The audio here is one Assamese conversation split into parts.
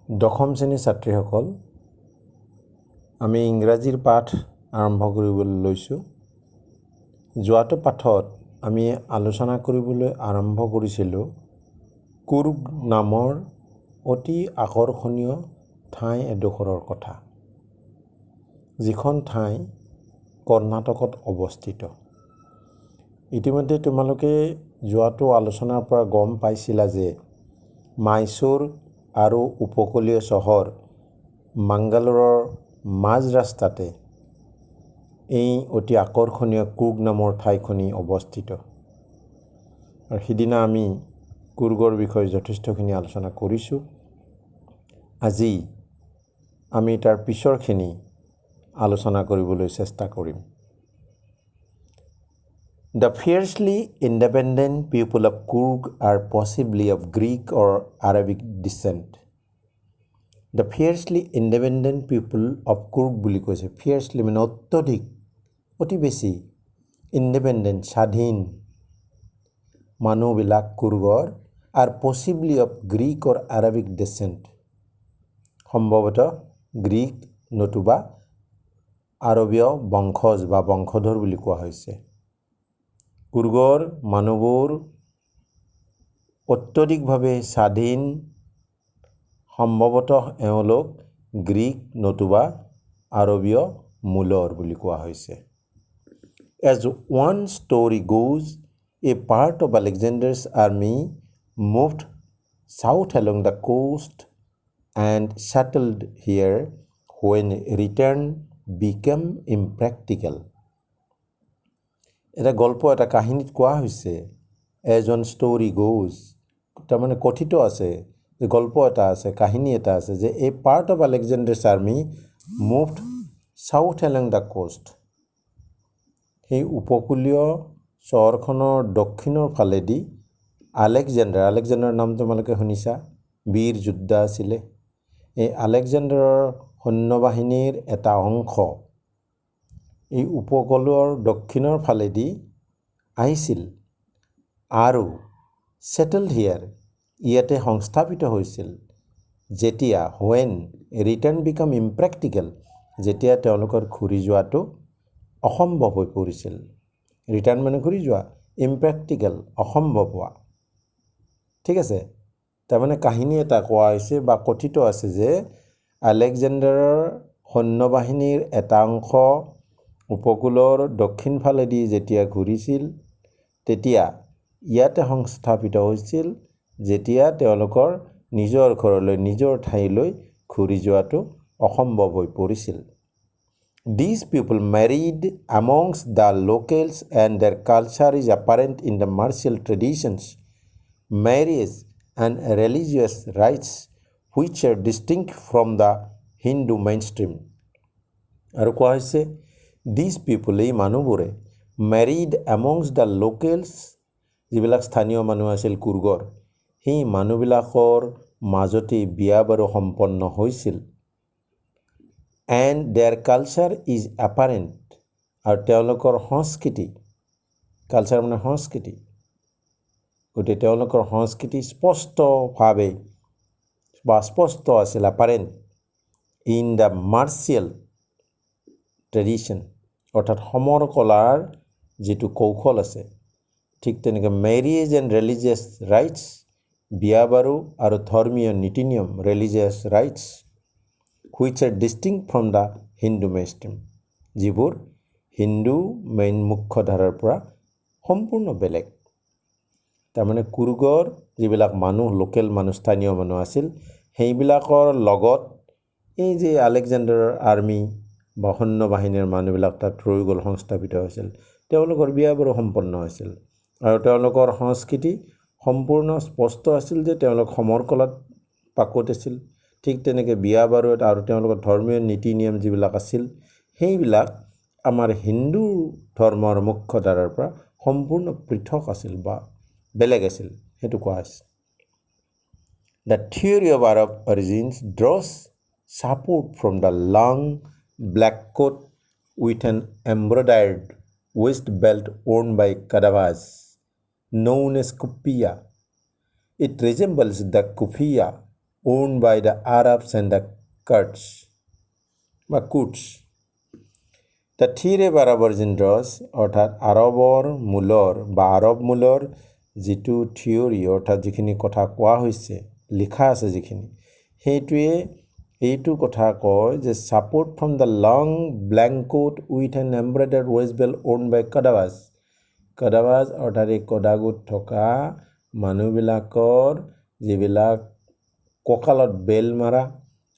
দশম শ্ৰেণীৰ ছাত্ৰীসকল আমি ইংৰাজীৰ পাঠ আৰম্ভ কৰিবলৈ লৈছোঁ। যোৱাটো পাঠত আমি আলোচনা কৰিবলৈ আৰম্ভ কৰিছিলোঁ কুৰ্গ নামৰ অতি আকৰ্ষণীয় ঠাই এডোখৰৰ কথা, যিখন ঠাই কৰ্ণাটকত অৱস্থিত। ইতিমধ্যে তোমালোকে যোৱাটো আলোচনাৰ পৰা গম পাইছিলা যে মাইসূৰ আৰু উপকূলীয় চহৰ মাংগালোৰৰ মাজ ৰাস্তাতে এই অতি আকৰ্ষণীয় কুৰ্গ নামৰ ঠাইখনি অৱস্থিত। আৰু সিদিনা আমি কুৰ্গৰ বিষয়ে যথেষ্টখিনি আলোচনা কৰিছোঁ। আজি আমি তাৰ পিছৰখিনি আলোচনা কৰিবলৈ চেষ্টা কৰিম। The fiercely independent people of COORG are possibly of Greek or Arabic descent. The fiercely independent people of COORG বুলি কৈছে। Fiercely মানে অত্যধিক, অতি বেছি, independent স্বাধীন মানুহবিলাক কুৰ্গৰ are possibly of Greek or Arabic descent. সম্ভৱতঃ গ্ৰীক নতুবা আৰবীয় বংশজ বা বংশধৰ বুলি কোৱা হৈছে। কুৰ্গৰ মানুহবোৰ অত্যধিকভাৱে স্বাধীন, সম্ভৱতঃ এওঁলোক গ্ৰীক নতুবা আৰবীয় মূলৰ বুলি কোৱা হৈছে। As one story goes, a part of Alexander's army moved south along the coast and settled here when return became impractical. এটা গল্প, এটা কাহিনীত কোৱা হৈছে as one story goes, তাৰমানে কথিত আছে, গল্প এটা আছে, কাহিনী এটা আছে যে a part of Alexander's army moved south along the coast. সেই উপকূলীয় চহৰখনৰ দক্ষিণৰ ফালেদি আলেকজেণ্ডাৰ নাম তোমালোকে শুনিছা, বীৰ যোদ্ধা আছিলে। এই আলেকজেণ্ডাৰৰ সৈন্যবাহিনীৰ এটা অংশ এই উপকূলৰ দক্ষিণৰ ফালেদি আহিছিল আৰু settled here, ইয়াতে সংস্থাপিত হৈছিল যেতিয়া when return become impractical, যেতিয়া তেওঁলোকৰ ঘূৰি যোৱাটো অসম্ভৱ হৈ পৰিছিল। ৰিটাৰ্ণ মানে ঘূৰি যোৱা, ইম্প্ৰেক্টিকেল অসম্ভৱ হোৱা। ঠিক আছে, তাৰমানে কাহিনী এটা কোৱা হৈছে বা কথিত আছে যে আলেকজেণ্ডাৰৰ সৈন্যবাহিনীৰ এটা অংশ উপকূলৰ দক্ষিণ ফালেদি যেতিয়া ঘূৰিছিল তেতিয়া ইয়াতে সংস্থাপিত হৈছিল যেতিয়া তেওঁলোকৰ নিজৰ ঘৰলৈ, নিজৰ ঠাইলৈ ঘূৰি যোৱাটো অসম্ভৱ হৈ পৰিছিল। These people married amongst the locals and their culture is apparent in the martial traditions, marriage and religious rites which are distinct from the Hindu mainstream. আৰু কোৱা হৈছে these people, এই মানুহবোৰে married amongst the locals, যিবিলাক স্থানীয় মানুহ আছিল কুৰ্গৰ, সেই মানুহবিলাকৰ মাজতে বিয়া বাৰু সম্পন্ন হৈছিল। And their culture is apparent, আৰু তেওঁলোকৰ সংস্কৃতি, কালচাৰ মানে সংস্কৃতি, গতিকে তেওঁলোকৰ সংস্কৃতি স্পষ্টভাৱে বা স্পষ্ট আছিল, apparent in the martial tradition, অৰ্থাৎ সমৰ কলাৰ যিটো কৌশল আছে, ঠিক তেনেকৈ মেৰিয়েজ এণ্ড ৰিলিজিয়াছ ৰাইটছ, বিয়া বাৰু আৰু ধৰ্মীয় নীতি নিয়ম, religious rights which are distinct from the Hindu mainstream, যিবোৰ হিন্দু মুখ্য ধাৰাৰ পৰা সম্পূৰ্ণ বেলেগ। তাৰমানে কুৰ্গৰ যিবিলাক মানুহ, লোকেল মানুহ, স্থানীয় মানুহ আছিল, সেইবিলাকৰ লগত এই যে আলেকজেণ্ডাৰৰ আৰ্মি বা সৈন্যবাহিনীৰ মানুহবিলাক তাত ৰৈ গ'ল, সংস্থাপিত হৈছিল, তেওঁলোকৰ বিয়া বাৰু সম্পন্ন হৈছিল আৰু তেওঁলোকৰ সংস্কৃতি সম্পূৰ্ণ স্পষ্ট আছিল যে তেওঁলোক সমৰ কলাত পাকৈত আছিল। ঠিক তেনেকৈ বিয়া বাৰু আৰু তেওঁলোকৰ ধৰ্মীয় নীতি নিয়ম যিবিলাক আছিল সেইবিলাক আমাৰ হিন্দু ধৰ্মৰ মুখ্য ধাৰাৰ পৰা সম্পূৰ্ণ পৃথক আছিল বা বেলেগ আছিল, সেইটো কোৱা হৈছে। The theory of Arab origins draws support from the long black coat with an embroidered waist belt worn by Kadavas, known as kufiya. It resembles the kufiya owned by the Arabs and the Kurds বা কুটস দ্য থিৰে বাৰাবৰজিন্দ্ৰছ অৰ্থাৎ আৰবৰ মূলৰ বা আৰব মূলৰ যিটো থিয়ৰী অৰ্থাৎ যিখিনি কথা কোৱা হৈছে লিখা আছে যিখিনি সেইটোৱে এইটো কথা কয় যে support from the long blank coat with an embroidered waist belt worn by Kodavas অৰ্থাৎ এই কদাগুত থকা মানুহবিলাকৰ যিবিলাক কঁকালত বেল মাৰা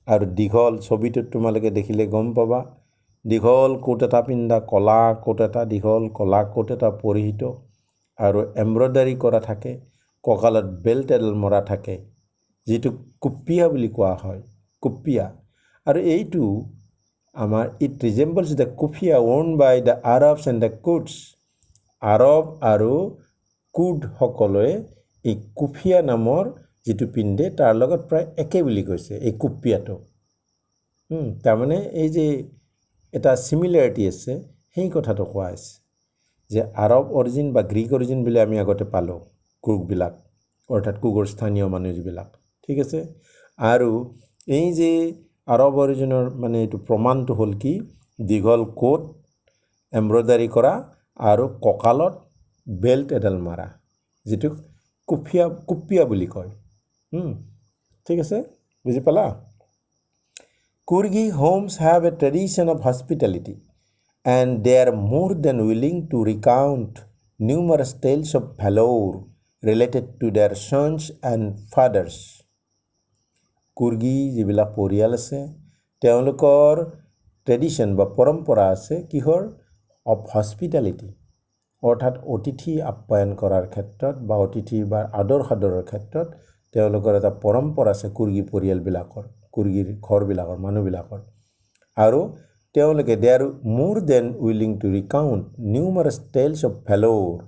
আৰু দীঘল ছবিটোত তোমালোকে দেখিলে গম পাবা দীঘল কোট এটা পিন্ধা কলা কোট এটা দীঘল কলা কোট এটা পৰিহিত আৰু এমব্ৰইডাৰী কৰা থাকে কঁকালত বেল্ট এডাল মৰা থাকে যিটো কুপ্পিয়া বুলি কোৱা হয় কুপ্পিয়া আৰু এইটো আমাৰ it resembles the kufiya worn by the Arabs and the Kurds Arab আৰু কুৰ্ডসকলে এই কুফিয়া নামৰ যিটো পিন্ধে তাৰ লগত প্ৰায় একে বুলি কৈছে এই কুপ্পিয়াটো তাৰমানে এই যে এটা সিমিলাৰিটি আছে সেই কথাটো কোৱা আছে যে আৰব অৰিজিন বা গ্ৰীক অৰিজিন বুলি আমি আগতে পালোঁ কুৰ্গবিলাক অৰ্থাৎ কুৰ্গৰ স্থানীয় মানুহবিলাক ঠিক আছে আৰু এই যে আৰব অৰিজিনৰ মানে এইটো প্ৰমাণটো হ'ল কি দীঘল কোট এমব্ৰইডাৰী কৰা আৰু কঁকালত বেল্ট এডাল মাৰা যিটো কুপ্পিয়া বুলি কয় ঠিক আছে বুজি পালা Kurgi homes have a tradition of hospitality and they are more than willing to recount numerous tales of valor related to their sons and fathers. Kurgi যিবিলাক পৰিয়াল আছে তেওঁলোকৰ ট্ৰেডিশ্যন বা পৰম্পৰা আছে কিহৰ অফ হস্পিটেলিটি অৰ্থাৎ অতিথি আপ্যায়ন কৰাৰ ক্ষেত্ৰত বা অতিথি বা আদৰ সাদৰৰ ক্ষেত্ৰত তেওঁলোকৰ এটা পৰম্পৰা আছে কুৰ্গী পৰিয়ালবিলাকৰ কুৰ্গীৰ ঘৰবিলাকৰ মানুহবিলাকৰ আৰু তেওঁলোকে they are more than willing to recount numerous tales of valour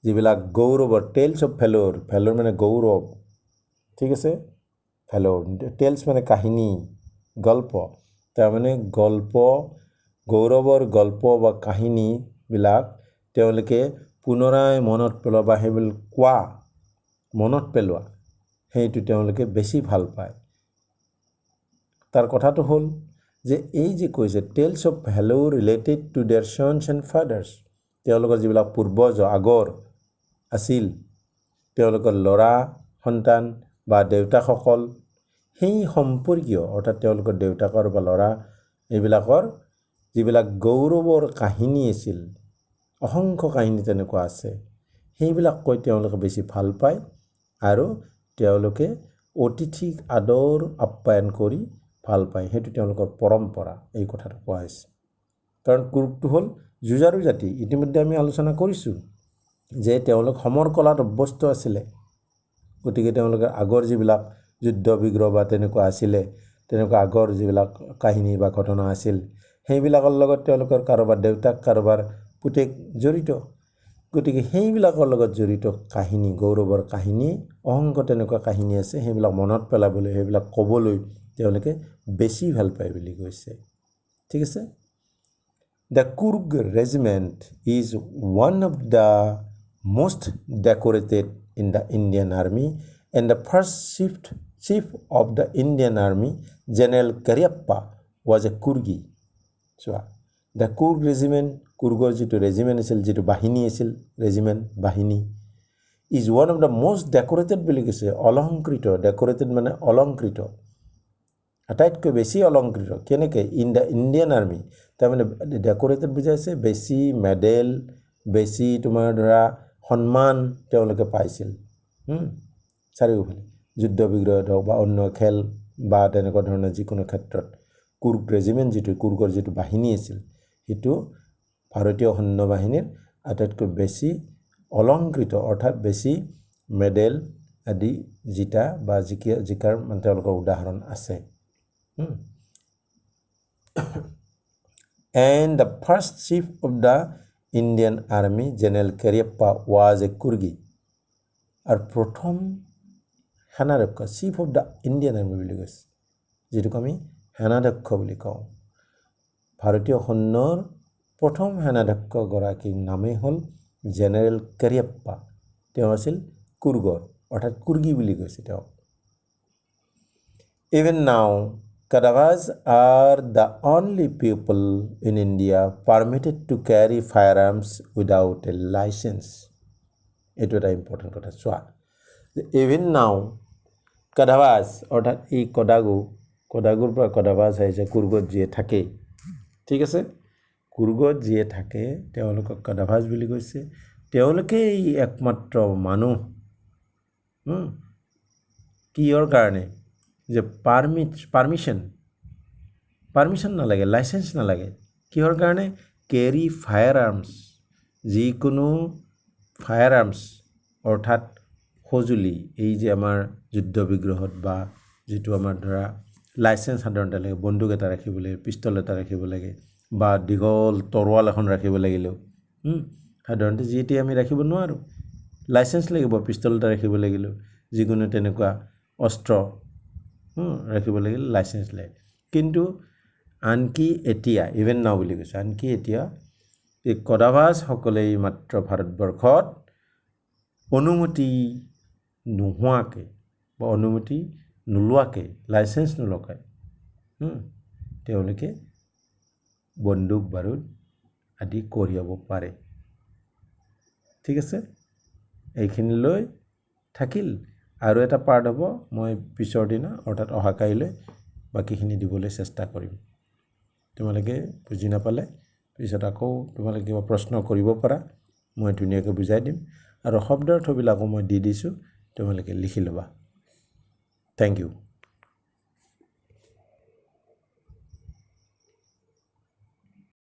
যিবিলাক গৌৰৱৰ টেলছ অফ ভেলোৰ মানে গৌৰৱ ঠিক আছে ভেলোৰ টেলছ মানে কাহিনী গল্প তাৰমানে গল্প গৌৰৱৰ গল্প বা কাহিনীবিলাক তেওঁলোকে পুনৰাই মনত পেলোৱা বা সেইবোৰ কোৱা মনত পেলোৱা সেইটো তেওঁলোকে বেছি ভাল পায় তাৰ কথাটো হ'ল যে এই যে কৈছে tales of value related to their sons and fathers তেওঁলোকৰ যিবিলাক পূৰ্বজ আগৰ আছিল তেওঁলোকৰ ল'ৰা সন্তান বা দেউতাকসকল সেই সম্পৰ্কীয় অৰ্থাৎ তেওঁলোকৰ দেউতাকৰ বা ল'ৰা এইবিলাকৰ যিবিলাক গৌৰৱৰ কাহিনী আছিল অসংখ্য কাহিনী তেনেকুৱা আছে সেইবিলাক কৈ তেওঁলোকে বেছি ভাল পায় আৰু তেওঁলোকে অতিথিক আদৰ আপ্যায়ন কৰি ভাল পায় সেইটো তেওঁলোকৰ পৰম্পৰা এই কথাটো কোৱা হৈছে কাৰণ কুৰ্গটো হ'ল যুঁজাৰু জাতি ইতিমধ্যে আমি আলোচনা কৰিছোঁ যে তেওঁলোক সমৰ কলাত অভ্যস্ত আছিলে গতিকে তেওঁলোকৰ আগৰ যিবিলাক যুদ্ধ বিগ্ৰহ বা তেনেকুৱা আছিলে তেনেকুৱা আগৰ যিবিলাক কাহিনী বা ঘটনা আছিল সেইবিলাকৰ লগত তেওঁলোকৰ কাৰোবাৰ দেউতাক কাৰোবাৰ পুতেক জড়িত গতিকে সেইবিলাকৰ লগত জড়িত কাহিনী গৌৰৱৰ কাহিনী অসংখ্য তেনেকুৱা কাহিনী আছে সেইবিলাক মনত পেলাবলৈ সেইবিলাক ক'বলৈ তেওঁলোকে বেছি ভাল পায় বুলি কৈছে ঠিক আছে The COORG regiment is one of the most decorated in the Indian Army and the first chief of the Indian Army General Cariappa was a Kurgi so the COORG regiment কুৰ্গৰ যিটো ৰেজিমেণ্ট আছিল যিটো বাহিনী আছিল ৰেজিমেণ্ট বাহিনী is one of the most decorated বুলি কৈছে অলংকৃত ডেকৰেটেড মানে অলংকৃত আটাইতকৈ বেছি অলংকৃত কেনেকৈ ইন দ্য ইণ্ডিয়ান আৰ্মি তাৰমানে ডেকৰেটেড বুজাইছে বেছি মেডেল বেছি তোমাৰ ধৰা সন্মান তেওঁলোকে পাইছিল চাৰিওফালে যুদ্ধ বিগ্ৰহত হওক বা অন্য খেল বা তেনেকুৱা ধৰণৰ যিকোনো ক্ষেত্ৰত কুৰ্গ ৰেজিমেণ্ট যিটো কুৰ্গৰ যিটো বাহিনী আছিল সেইটো ভাৰতীয় সৈন্য বাহিনীৰ আটাইতকৈ বেছি অলংকৃত অৰ্থাৎ বেছি মেডেল আদি জিতা বা জিকাৰ মানে তেওঁলোকৰ উদাহৰণ আছে and the first chief of the Indian Army General Cariappa was a Kurgi আৰু প্ৰথম সেনাধ্যক্ষ chief of the Indian army বুলি কৈছে যিটোক আমি সেনাধ্যক্ষ বুলি কওঁ ভাৰতীয় সৈন্যৰ প্ৰথম সেনাধ্যক্ষগৰাকীৰ নামেই হ'ল জেনেৰেল কাৰিয়াপ্পা তেওঁ আছিল কুৰ্গৰ অৰ্থাৎ কুৰ্গী বুলি কৈছে তেওঁ Even now, Kadavas are the only people in India permitted to carry firearms without a license. It was an important কথা চোৱা even now Kadavas অৰ্থাৎ এই কডাগুৰ পৰা কডাভাজ আহিছে কুৰ্গত যিয়ে থাকে ঠিক আছে কুৰ্গত যিয়ে থাকে তেওঁলোকক কডাভাজ বুলি কৈছে তেওঁলোকে এই একমাত্ৰ মানুহ কিহৰ কাৰণে যে পাৰমিশন নালাগে লাইসেন্স নালাগে কিহৰ কাৰণে কেৰি ফায়াৰ আৰ্মছ যিকোনো ফায়াৰ আৰ্মছ অৰ্থাৎ সজুলি এই যে আমাৰ যুদ্ধ বিগ্ৰহত বা যেটো আমাৰ ধৰা লাইসেন্স সাধাৰণতে লাগে বন্দুক এটা ৰাখিব লাগে পিস্তল এটা ৰাখিব লাগে বা দিগল তৰোৱাল এখন ৰাখিব লাগিলেও সাধাৰণতে যিটি আমি ৰাখিব নোৱাৰো লাইসেন্স লাগিব পিস্তল এটা ৰাখিব লাগিলেও যিকোনো তেনেকুৱা অস্ত্ৰ ৰাখিব লাগিলে লাইসেন্স লাগে কিন্তু আনকি এতিয়া ইভেন নাও বুলি কৈছে আনকি এতিয়া এই কডাভাজ সকলে মাত্ৰ ভাৰতবৰ্ষত অনুমতি নোহোৱাকে বা অনুমতি নোলোৱাকে লাইসেন্স নলকায় তেওঁলোকে বন্দুক বাৰুদ আদি কঢ়িয়াব পাৰে ঠিক আছে এইখিনি লৈ থাকিল আৰু এটা পাৰ্ট হ'ব মই পিছৰ দিনা অৰ্থাৎ অহা কাইলৈ বাকিখিনি দিবলৈ চেষ্টা কৰিম তোমালোকে বুজি নাপালে পিছত আকৌ তোমালোকে কিবা প্ৰশ্ন কৰিব পাৰা মই ধুনীয়াকৈ বুজাই দিম আৰু শব্দাৰ্থবিলাকো মই দি দিছোঁ তোমালোকে লিখি ল'বা থ্যাংক ইউ